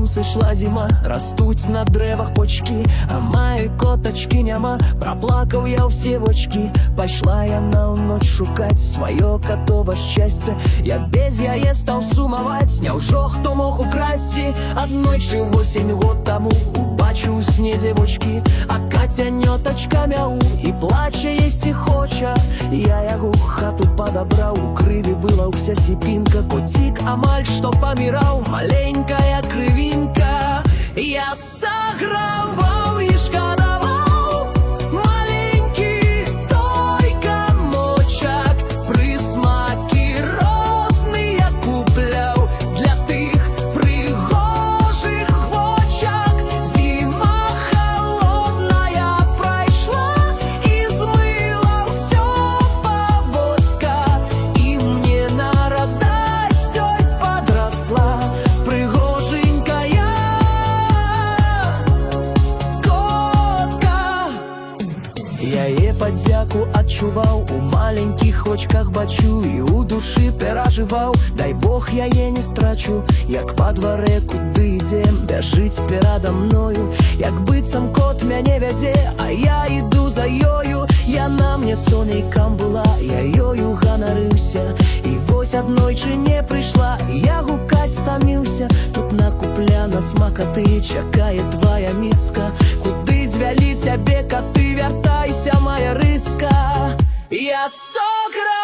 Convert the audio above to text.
летнім сышла зима, растуць на дрэвах почки, а маёй котачкі няма. Праплакаў я ўсе вочки, пайшла яна ў ноч шукаць сваё катова шчасце. Я без яе стаў сумаваць, няўжо хто мог украсці? Аднойчы восень год таму убачыў у снезе вочки, а кацянётачка мяу і плача, есці хоча. Я яго ў хату падабраў, у крыві была ўся сіпінка, коцік амаль што паміраў, маленькая крывінка. Я саграваў і шкадаваў маленькі той камочак, прысмакі розныя купляў для тых прыгожых вочак. Зіма холодная прайшла і змыла ўсё паводка, і мне на радасць ой подросла прыгоженькая котка. Яе падзяку адчуваў, у маленькіх вочках бачу, і ў душы перажываў. Дай Бог яе не страчу, як па дварэ куды ідзем, бяжыць перада мною, як быццам кот мяне вядзе, а я іду за ёю. Яна мне сонейкам была, я ёю ганарыўся, і вось аднойчы не прыйшла, я гукаць стаміўся. Тут накупляна смакаты, чакае твая міска. Куды звялі цябе каты, вяртайся, моя рыска. Я сокра